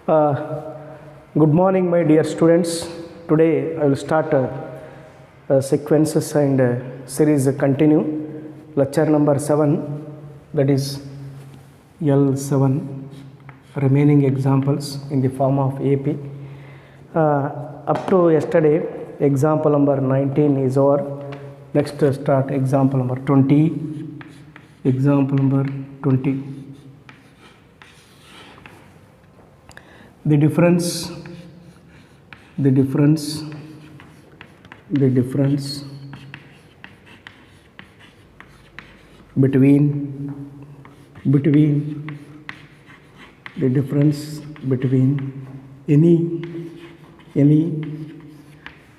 Uh, Good morning, my dear students. Today I will start sequences and series continue. Lecture number 7, that is L7, remaining examples in the form of AP. Up to yesterday, example number 19 is over. Next start example number 20. Example number 20. The difference between the difference between any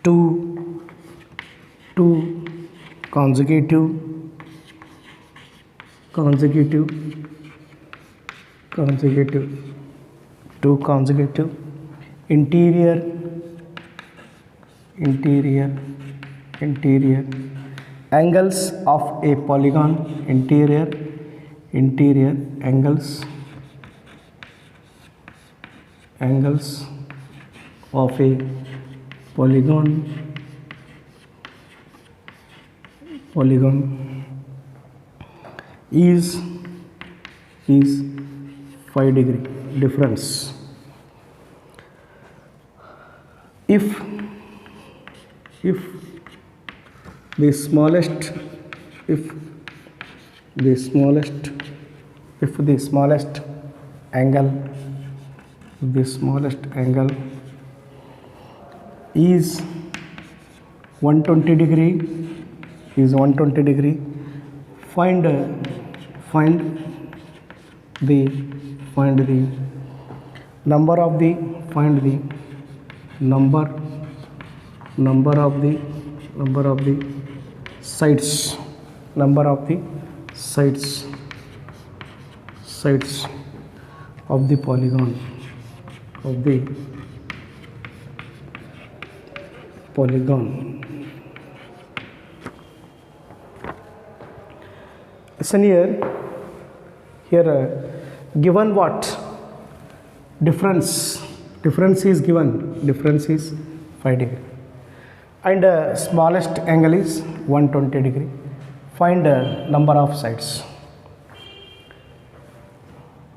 two consecutive interior angles of a polygon, interior angles of a polygon is 5-degree difference. If the smallest angle is 120 degree, find the number of the sides of the polygon Listen here given what difference is given, difference is 5 degree, and smallest angle is 120 degree. Find number of sides.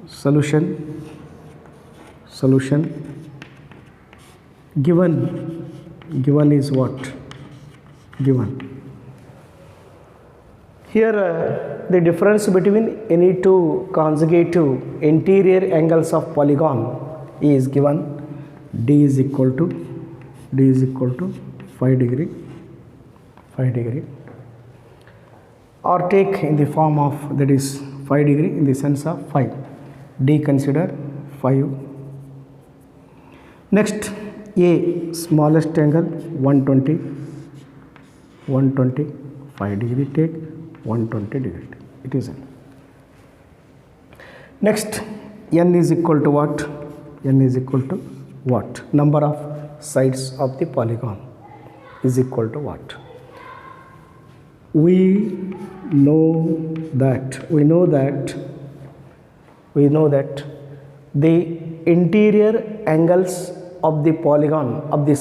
Solution given is what? Here the difference between any two consecutive interior angles of polygon is given. D is equal to 5 degree, or take in the form of, that is 5 degree in the sense of 5. D consider 5. Next, A smallest angle 120, 5 degree, take 120 degree, it is N. Next, N is equal to what? Number of sides of the polygon is equal to what? We know that the interior angles of the polygon of the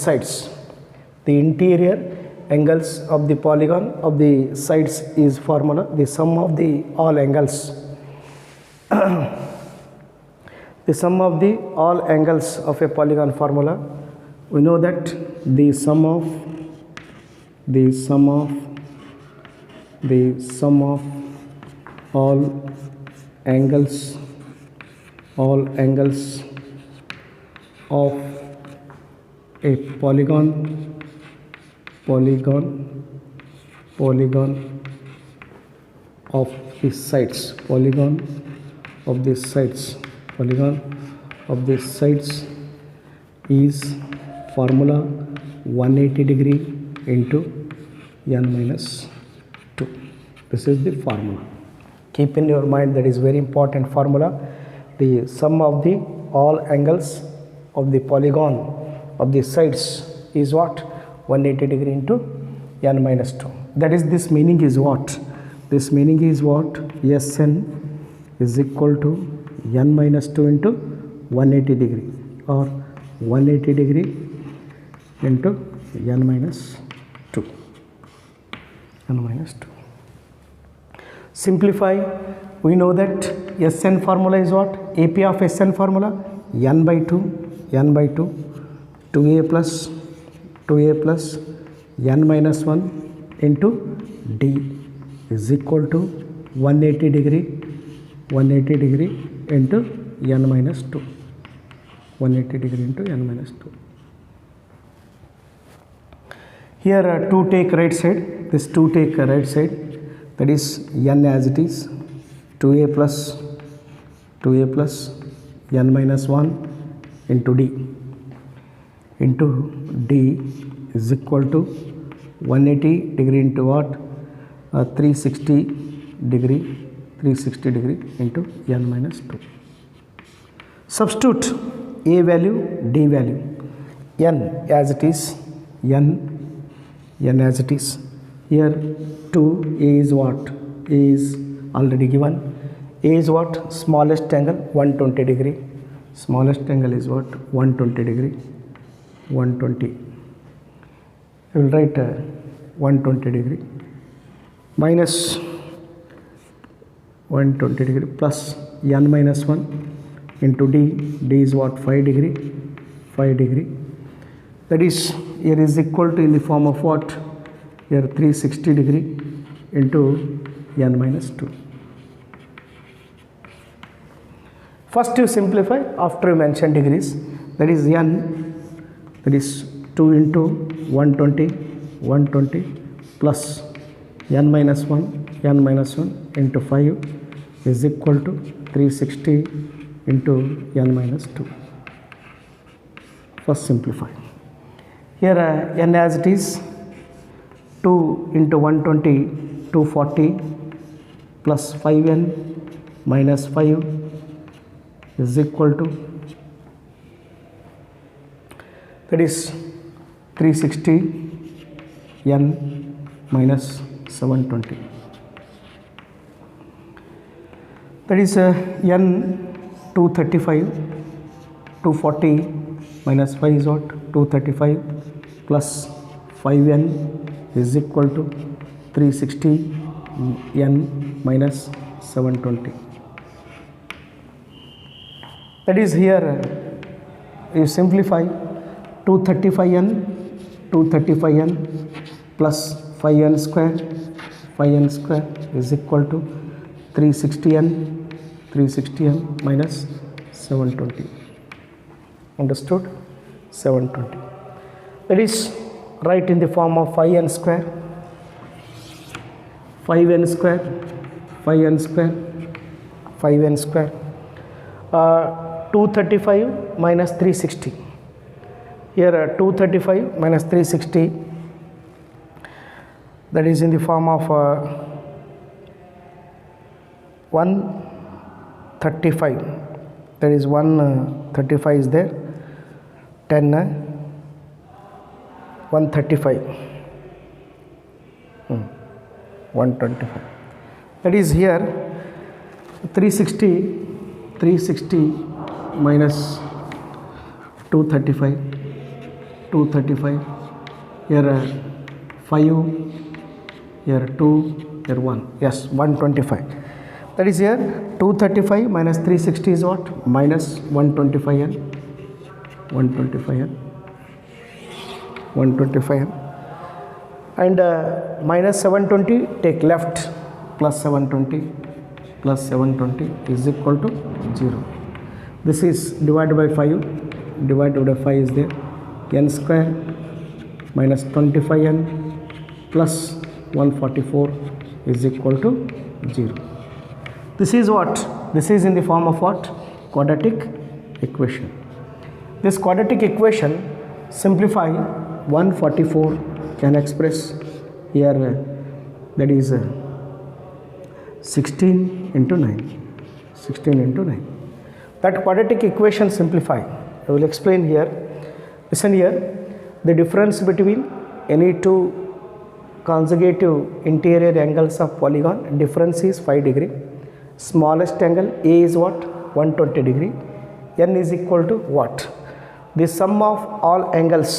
sides, is formula, the sum of the all angles of a polygon formula. We know that the sum of all angles of a polygon of the sides is formula 180 degree into n minus 2. This is the formula. Keep in your mind, that is very important formula. The sum of the all angles of the polygon of the sides is what? 180 degree into n minus 2. That is, this meaning is what? Sn is equal to n minus 2 into 180 degree. or 180 degree into n minus 2. N minus 2. Simplify. We know that Sn formula is what? AP of Sn formula n by 2, 2a plus n minus 1 into d is equal to 180 degree into n minus 2. 180 degree into n minus 2. Here 2 take right side, this 2 take right side, that is n as it is, 2a plus n minus 1 into d is equal to 180 degree into what? 360 degree into n minus 2. Substitute a value, d value, n as it is, n as it is. Here 2, a is what? A is already given. A is what? Smallest angle 120 degree. Smallest angle is what? 120 degree. 120. I will write 120 degree minus 120 degree plus n minus 1 into d. D is what? 5 degree. That is, here is equal to in the form of what? Here 360 degree into n minus 2. First you simplify after you mention degrees. That is n, that is 2 into 120 plus n minus 1 into 5 is equal to 360 into n minus 2. First simplify. Here n as it is, 2 into 120, 240 plus 5n minus 5 is equal to, that is 360 n minus 720. That is n 235, 240 minus 5 is what? 235 plus 5n is equal to 360 n minus 720. That is, here you simplify 235n plus 5n square is equal to 360n minus 720. Understood? 720. That is, write in the form of 5n square 235 minus 360. Here 235 minus 360, that is in the form of 135. That is 135 is there. 10 135. 125. That is, here 360 minus 235. Here 5, here 2, here 1. Yes, 125. That is, here 235 minus 360 is what? Minus 125n. 125n. And minus 720 take left, plus 720 is equal to 0. This is divided by 5. Divided by 5 is there. N square minus 25n plus 144 is equal to 0. This is what? This is in the form of what? Quadratic equation. This quadratic equation, simplify 144 can express here, that is 16 into 9. That quadratic equation simplify. I will explain here. Listen here. The difference between any two consecutive interior angles of polygon, difference is 5 degree. Smallest angle A is what? 120 degree. N is equal to what? The sum of all angles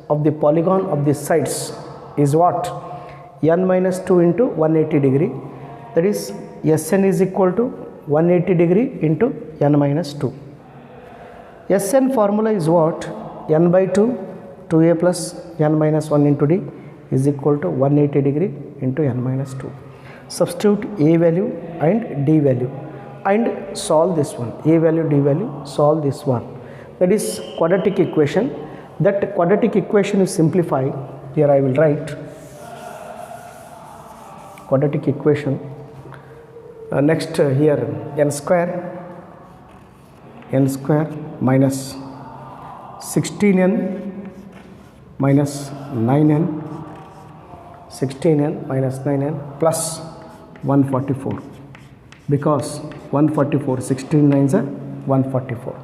of the polygon of the sides is what? N minus 2 into 180 degree. That is Sn is equal to 180 degree into n minus 2. Sn formula is what? N by 2, 2a plus n minus 1 into d is equal to 180 degree into n minus 2. Substitute a value and d value and solve this one. A value, d value, solve this one. That is quadratic equation. That quadratic equation is simplified. Here I will write quadratic equation. Next here n square minus 16n minus 9n 16n minus 9n plus 144, because 144 16 9s are 144.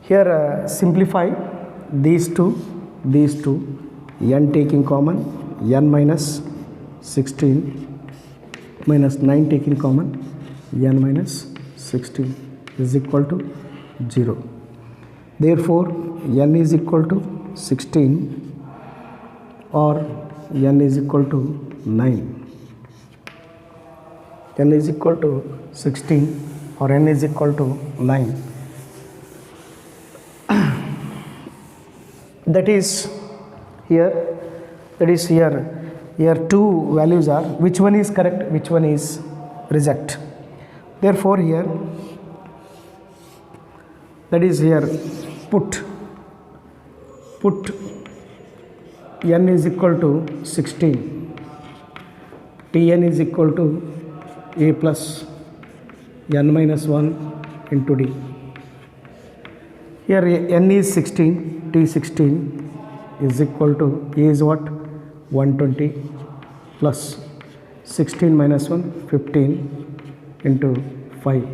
Here simplify these two n taking common, n minus 16 minus 9 taking common, n minus 16 is equal to 0. Therefore n is equal to 16 or n is equal to 9. N is equal to 16 or n is equal to 9. That is here two values are, which one is correct, which one is reject. Therefore here, that is here put n is equal to 16, Tn is equal to a plus n minus 1 into d. Here n is 16, t 16 is equal to a is what? 120 plus 16 minus 1 15 into 5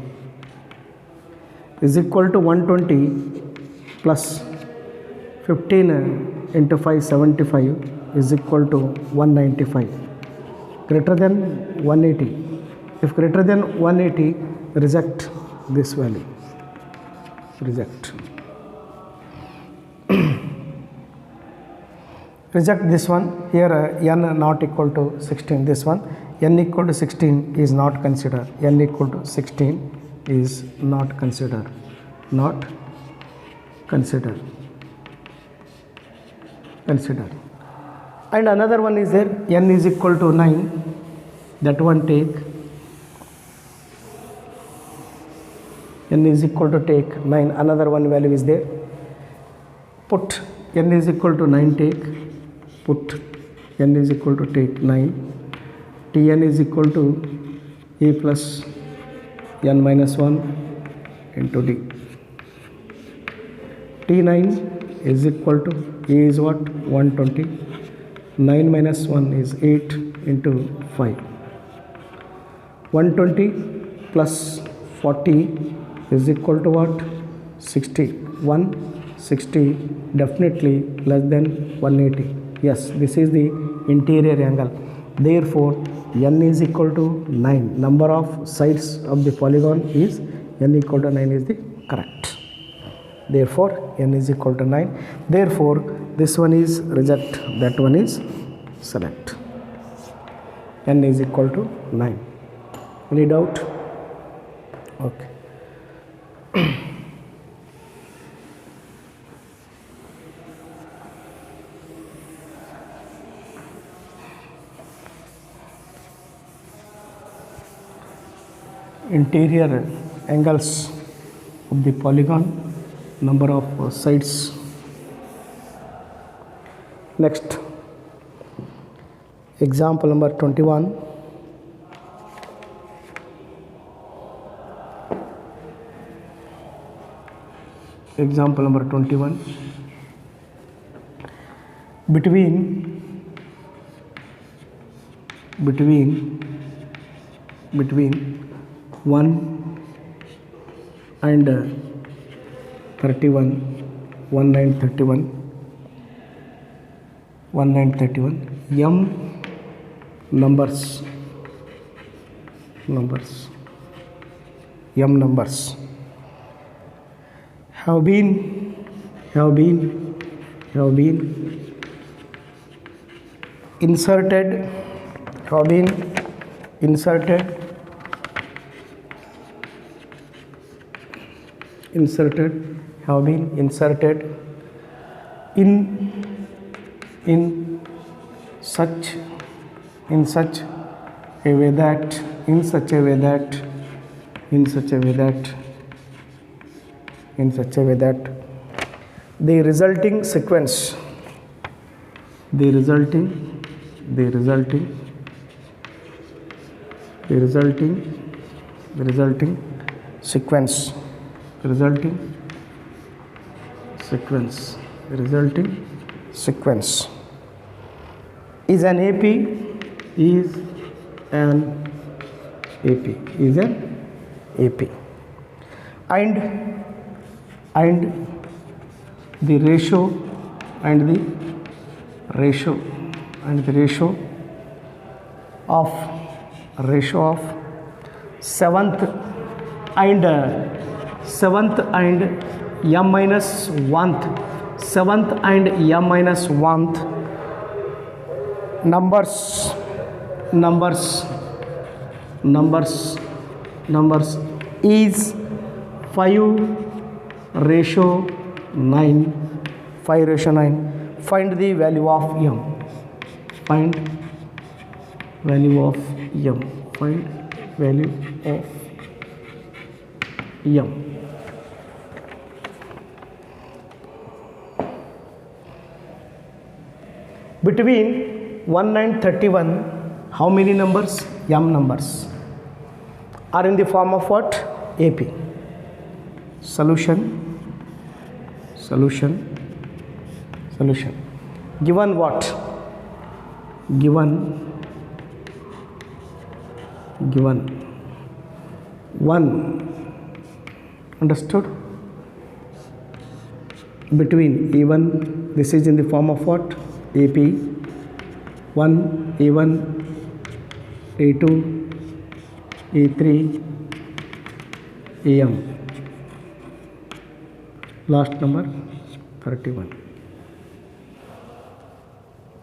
is equal to 120 plus 15 into 5 75 is equal to 195, greater than 180. If greater than 180, reject this value, reject. Reject this one. Here n not equal to 16, this one n equal to 16 is not considered, n equal to 16 is not considered, consider. And another one is there, n is equal to 9, that one take, n is equal to take 9, another one value is there, put n is equal to 9 take, put n is equal to take 9, Tn is equal to a plus n minus 1 into d. T9 is equal to a is what? 120, 9 minus 1 is 8 into 5. 120 plus 40 is equal to what? 60. 160 definitely less than 180. Yes, this is the interior angle. Therefore n is equal to 9. Number of sides of the polygon is n equal to 9 is the correct. Therefore n is equal to 9. Therefore this one is reject, that one is select. N is equal to 9. Any doubt? Okay. Interior angles of the polygon, number of sides. Next, example number 21. Example number 21. Between 1 and 31, 1931, m numbers have been have been inserted in such a way that the resulting sequence is an AP and the ratio of seventh and m minus 1th numbers is 5:9. Find the value of m. Between 1 and 31, how many numbers? M numbers are in the form of what? AP. Solution. Given what? Given 1. Understood? Between A1, this is in the form of what? AP. 1, A1, A2, A3, AM. Last number 31.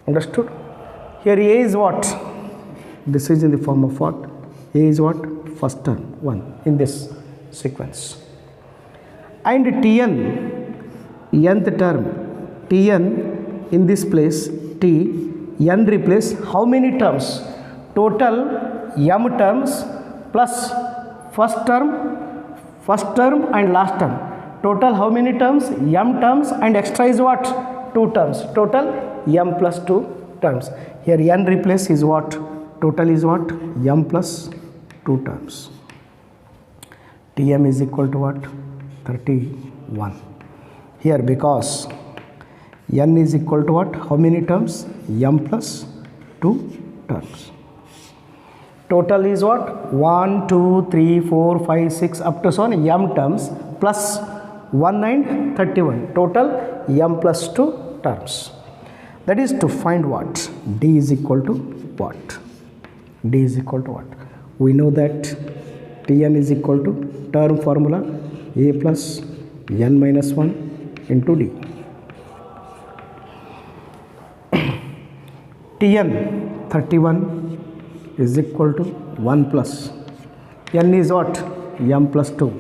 Understood? Here A is what? This is in the form of what? A is what? First term 1 in this sequence. And Tn, nth term, Tn in this place, n replace how many terms? Total m terms plus first term and last term. Total how many terms? M terms, and extra is what? 2 terms. Total m plus 2 terms. Here n replace is what? Total is what? M plus 2 terms. Tm is equal to what? 31. Here because n is equal to what? How many terms? M plus 2 terms. Total is what? 1, 2, 3, 4, 5, 6 up to so on m terms plus 1 and 31. Total m plus 2 terms. That is to find what? D is equal to what? D is equal to what? We know that Tn is equal to term formula A plus n minus 1 into D. Tn 31 is equal to 1 plus n is what? M plus 2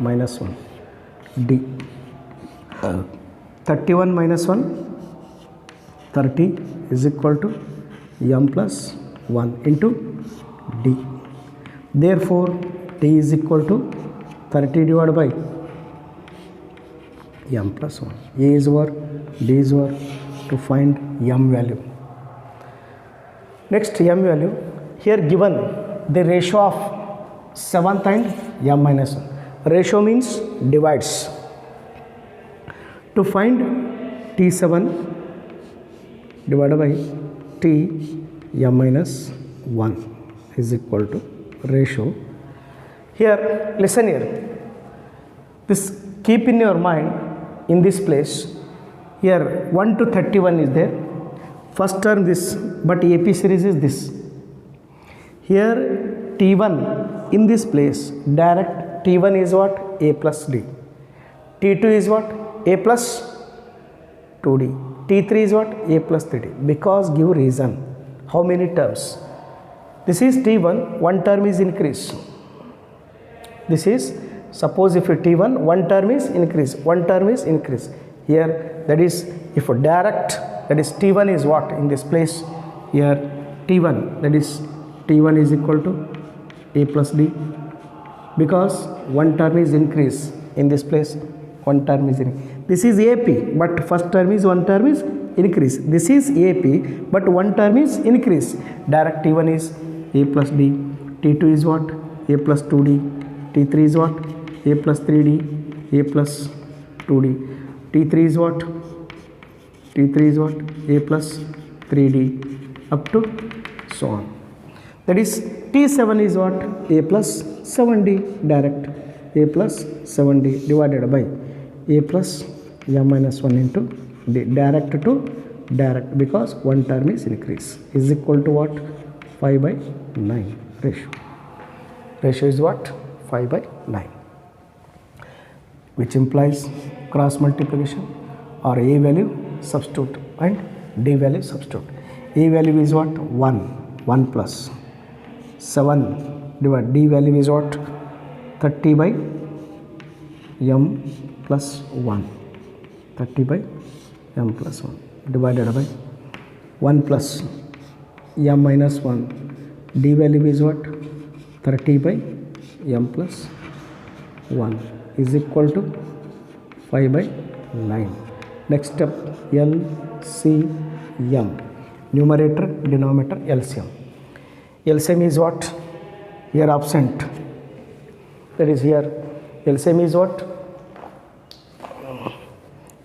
minus 1 D. 31 minus 1 30 is equal to m plus 1 into D. Therefore T is equal to 30 divided by m plus 1. A is what? D is what? To find m value. Next m value, here given the ratio of 7th and m minus 1. Ratio means divides. To find T7 divided by T m minus 1 is equal to ratio. Here listen here, this keep in your mind in this place. Here 1 to 31 is there. First term this, but AP series is this. Here T1 in this place, direct T1 is what? A plus D. T2 is what? A plus 2D. T3 is what? A plus 3D. Because give reason. How many terms? This is T1, one term is increase. This is, suppose if T1, one term is increase, one term is increase. Here, that is, if direct, that is T1 is what in this place? Here, T1, that is T1 is equal to A plus D. Because one term is increase in this place, one term is increase. This is AP, but first term is one term is increase. This is AP, but one term is increase. Direct T1 is A plus D. T2 is what? A plus 2D. T3 is what? A plus 3D. A plus 2D. T3 is what? T3 is what? A plus 3D. Up to so on. That is T7 is what? A plus 7D. Direct. A plus 7D divided by A plus M minus 1 into D. Direct to direct, because one term is increase, is equal to what? 5 by 9 ratio. Ratio is what? 5 by 9, which implies cross multiplication or A value substitute and D value substitute. A value is what? 1 plus 7 divided, D value is what? 30 by M plus 1, 30 by M plus 1 divided by 1 plus M minus 1, D value is what? 30 by M plus 1 is equal to 5 by 9. Next step, LCM, numerator denominator LCM. LCM is what? Here absent, that is here LCM is what?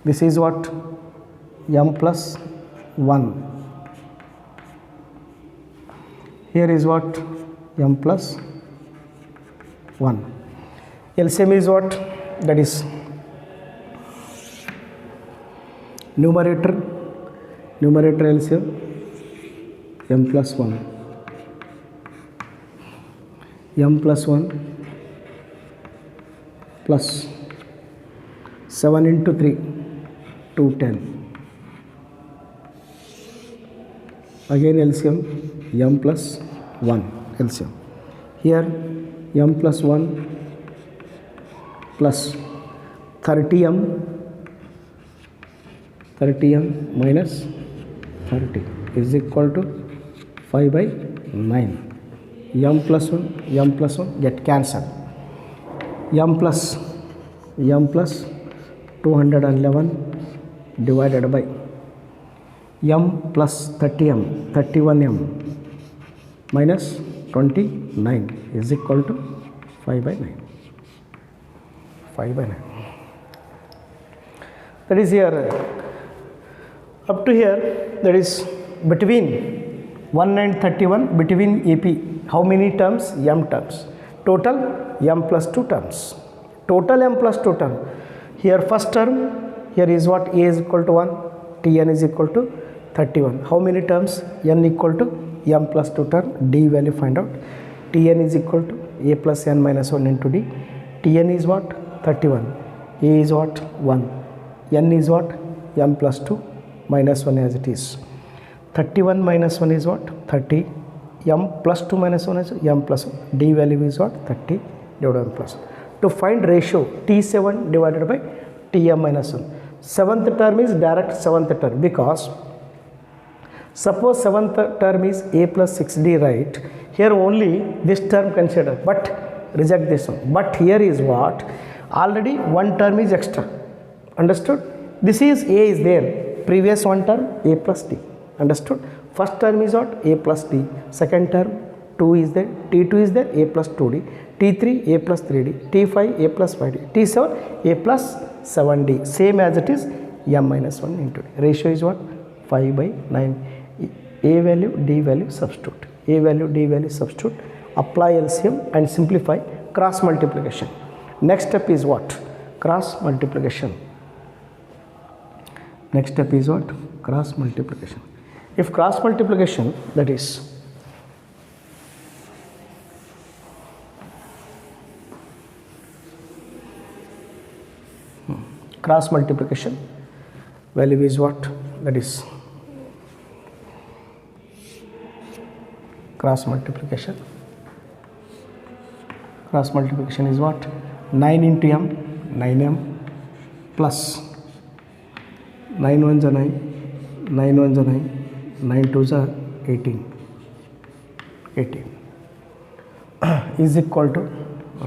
This is what? M plus 1. Here is what? M plus 1. LCM is what? That is numerator LCM M plus 1. M plus 1 plus 7 into 3, 210. Again LCM M plus 1 LCM. Here M plus 1 plus 30M minus 30 is equal to 5 by 9. M plus 1 get cancelled. M plus 211 divided by M plus 30M, 31M minus 29 is equal to 5 by 9. 5 by 9. That is here. Up to here, that is between 1 and 31, between AP, how many terms? M terms. Total M plus 2 terms. Total M plus 2 term. Here first term, here is what? A is equal to 1, Tn is equal to 31. How many terms? N equal to M plus 2 term. D value find out. Tn is equal to A plus N minus 1 into D. Tn is what? 31. A is what? 1. N is what? M plus 2 minus 1 as it is. 31 minus 1 is what? 30. M plus 2 minus 1 is M plus 1. D value is what? 30 divided by M plus 1. To find ratio T7 divided by Tm minus 1. Seventh term is direct seventh term, because suppose seventh term is A plus 6D, right? Here only this term consider, but reject this one. But here is what? Already one term is extra. Understood? This is A is there. Previous one term A plus D. Understood? First term is what? A plus D. Second term 2 is there. T2 is there. A plus 2D. T3 A plus 3D. T5 A plus 5D. T7 A plus 7D. Same as it is M minus 1 into D. Ratio is what? 5 by 9. A value, D value substitute. A value, D value substitute. Apply LCM and simplify. Cross multiplication. Next step is what? Cross multiplication. Next step is what? Cross multiplication. If cross multiplication, that is Cross multiplication value is what? That is cross multiplication. Cross multiplication is what? 9 into m, 9m plus 9 ones are 9, 9 ones are 9, 9 twos are 18. 18 is equal to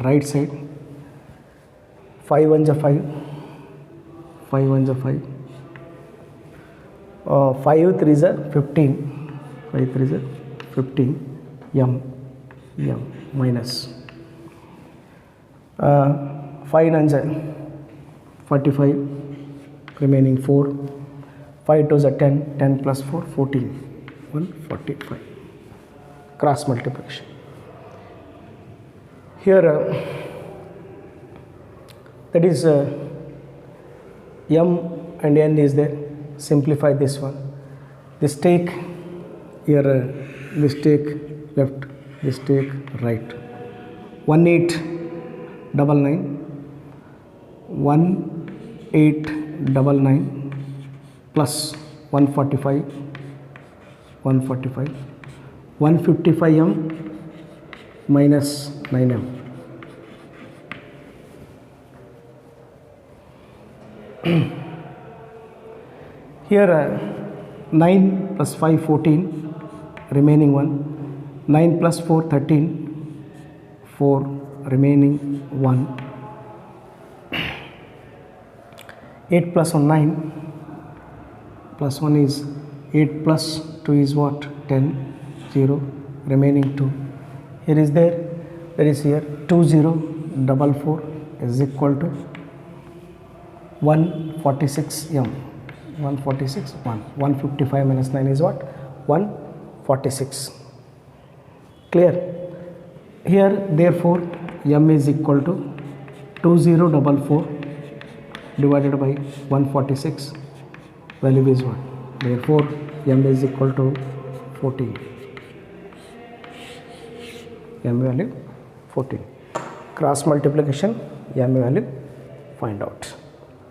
right side 5 ones are 5, 5 ones are 5, 5 threes are 15, 5 threes are 15, m minus 5 nines are 45, remaining 4, 5 twos are 10, 10 plus 4, 14, 145. Cross multiplication. Here that is m and n is there. Simplify this one. This take here, this take left, this take right. 1899, 1899 plus 145, 145, 155m minus 9m. Here 9 plus 5 14, remaining 1, 9 plus 4 13, 4 remaining 1, 8 plus 1 9, plus 1 is 8 plus 2 is what? 10, 0 remaining 2. Here is there is here 2044 is equal to 146 m. 146 1, 155 minus 9 is what? 146. Clear? Here therefore m is equal to 2044 divided by 146, value is what? Therefore m is equal to 14. M value 14. Cross multiplication, m value find out.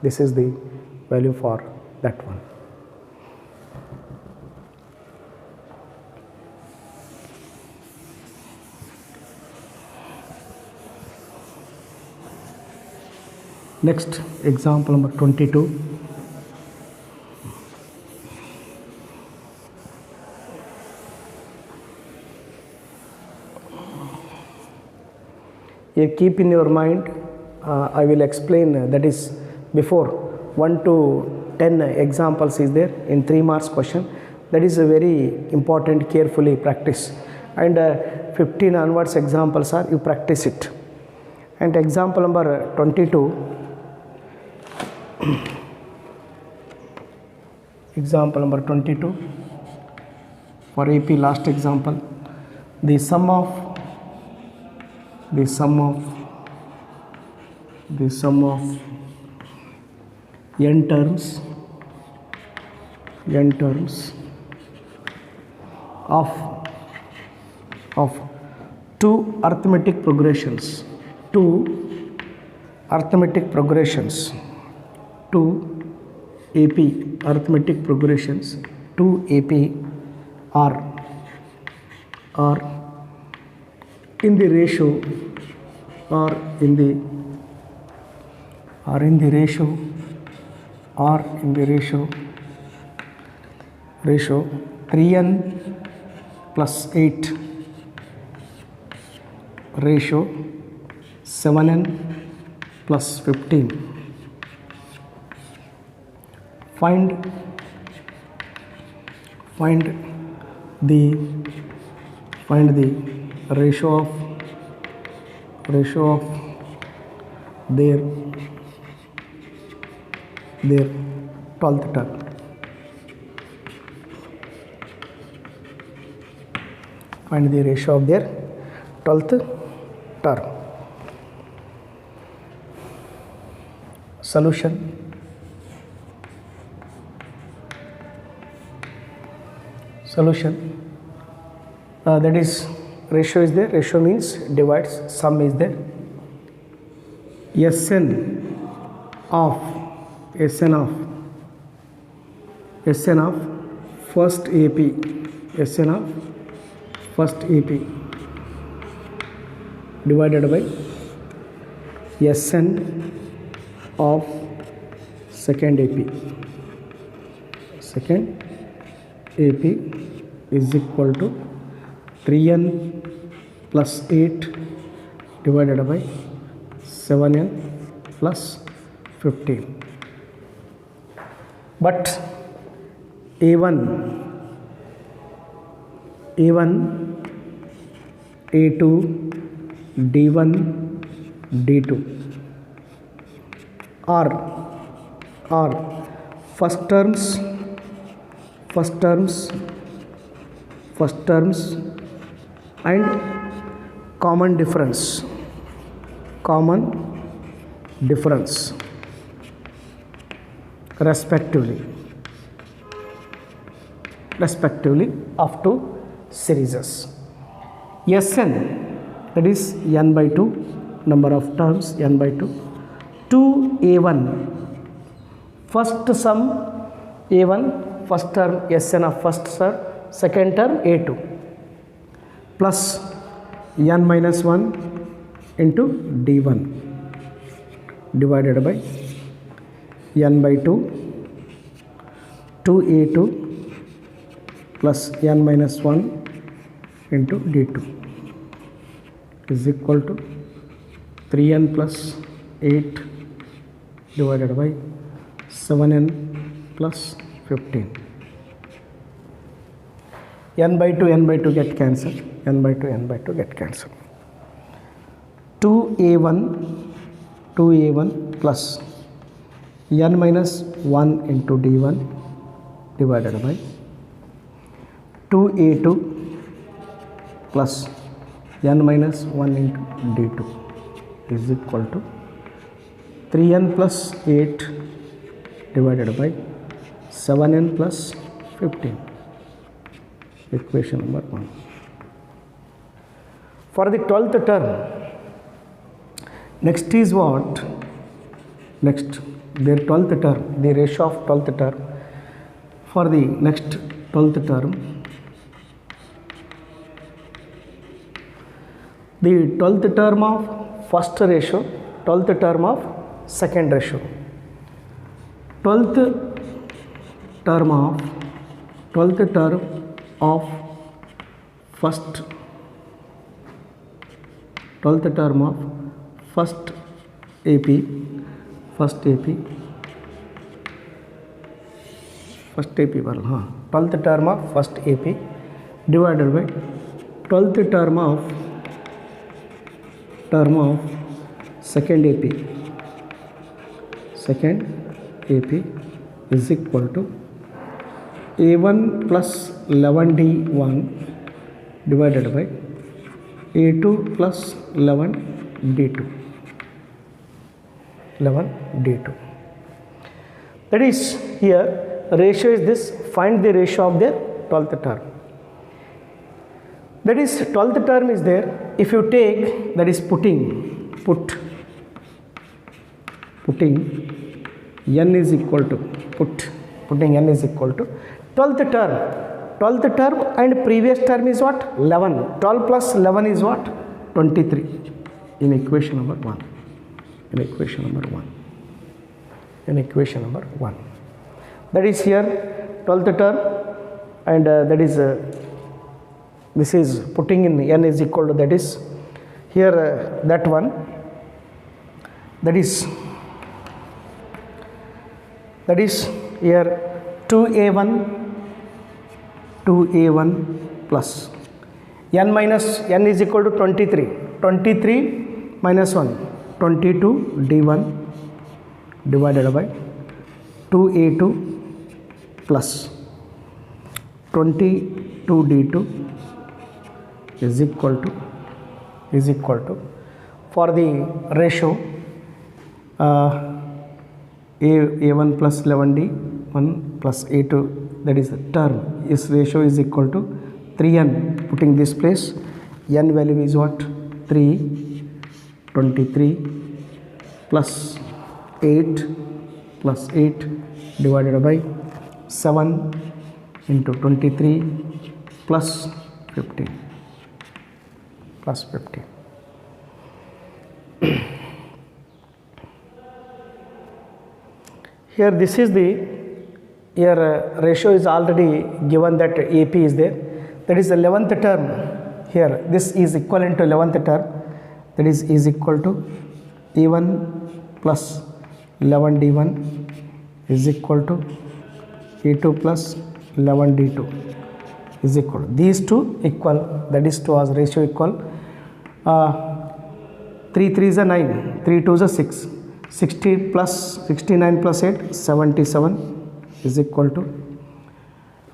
This is the value for that one. Next, example number 22. You keep in your mind, I will explain, that is before 1 to 10 examples is there in 3 marks question. That is a very important, carefully practice, and 15 onwards examples are, you practice it. And example number 22, example number 22 for AP, last example, the sum of n terms of two arithmetic progressions, two AP arithmetic progressions, 2 AP are in the ratio, ratio 3n plus 8 ratio 7n plus 15. Find the ratio of their 12th term. Find the ratio of their 12th term. Solution. That is, ratio is there, ratio means divides, sum is there. Sn of Sn of first AP, Sn of first AP divided by Sn of second AP is equal to 3n plus 8 divided by 7n plus 15. But A1, A2, D1, D2 are first terms and common difference respectively of two series. Sn, that is n by 2, number of terms n by 2, 2a1 first sum a1 first term Sn of first term, second term a2 plus n minus 1 into d1 divided by n by 2 2a2 plus n minus 1 into d2 is equal to 3n plus 8 divided by 7n plus 15. n by 2 get cancelled, n by 2 get cancelled. 2a1 plus n minus 1 into d1 divided by 2a2 plus n minus 1 into d2 is equal to 3n plus 8 divided by 7n plus 15. Equation number 1. For the 12th term, next is what? Next, their 12th term, the ratio of 12th term. For the next 12th term, the 12th term of first ratio, 12th term of second ratio, 12th term of first, 12th term of first AP वाला, हाँ, 12th term of first AP divided by 12th term of second AP is equal to A1 plus 11D1 divided by A2 plus 11D2. That is, here ratio is this. Find the ratio of their 12th term. That is, 12th term is there. If you take, that is putting n is equal to putting n is equal to 12th term and previous term is what? 11. 12 plus 11 is what? 23 in equation number 1. That is here 12th term, and that is this is putting in n is equal to, that is here that one, that is here 2a1 plus n minus n is equal to 23 minus 1 22 d1 divided by 2a2 plus 22 d2 is equal to for the ratio a1 plus 11d 1 plus a2, that is the term, its ratio is equal to 3n. Putting this place, n value is what? 23 plus 8 plus 8 divided by 7 into 23 plus 15 plus 15. Here this is the, here ratio is already given that AP is there, that is the 11th term. Here this is equivalent to 11th term, that is equal to E1 plus 11 D1 is equal to E2 plus 11 D2 is equal to, these two equal, that is to as ratio equal, 3 3s are 9, 3 2s are 6, 60 plus 69 plus 8 77 is equal to,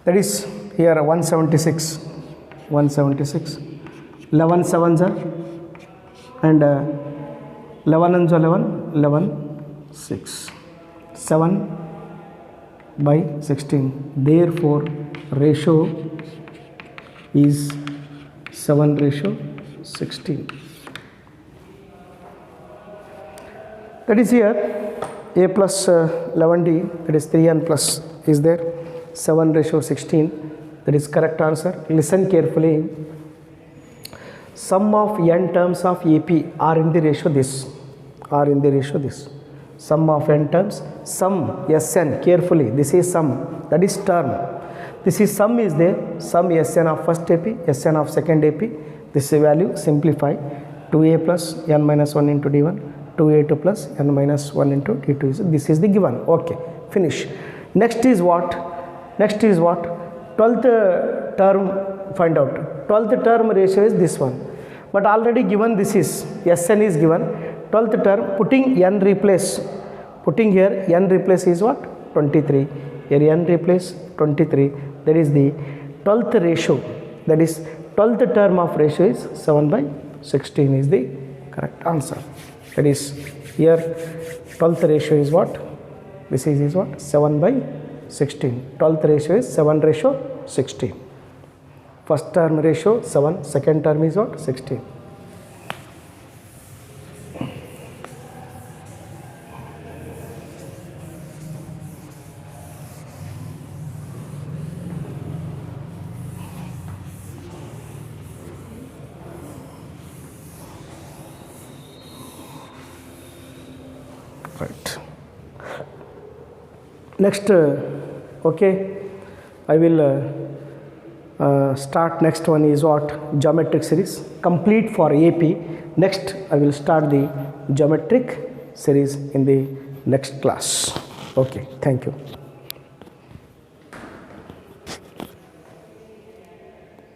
that is here 176, 11 7s are, and 11 and 11 6, 7 by 16, therefore ratio is 7:16. That is here A plus 11D, that is 3n plus is there, 7:16, that is correct answer. Listen carefully. Sum of n terms of AP are in the ratio this, are in the ratio this. Sum of n terms, sum Sn, carefully, this is sum, that is term. This is sum is there, sum Sn of first AP, Sn of second AP, this value simplify, 2a plus n minus 1 into d1, 2a2 plus n minus 1 into d2 is, this is the given. Okay, finish. Next is what? Next is what? 12th term find out. 12th term ratio is this one, but already given this is, Sn is given. 12th term, putting n replace, putting here n replace is what? 23. Here n replace 23, that is the 12th ratio, that is 12th term of ratio is 7/16 is the correct answer. That is here 12th ratio is what? This is what? 7/16. 12th ratio is 7:16. First term ratio 7, second term is what? 16. Right. Next, okay, I will start. Next one is what? Geometric series, complete for AP. Next I will start the geometric series in the next class. Okay, thank you.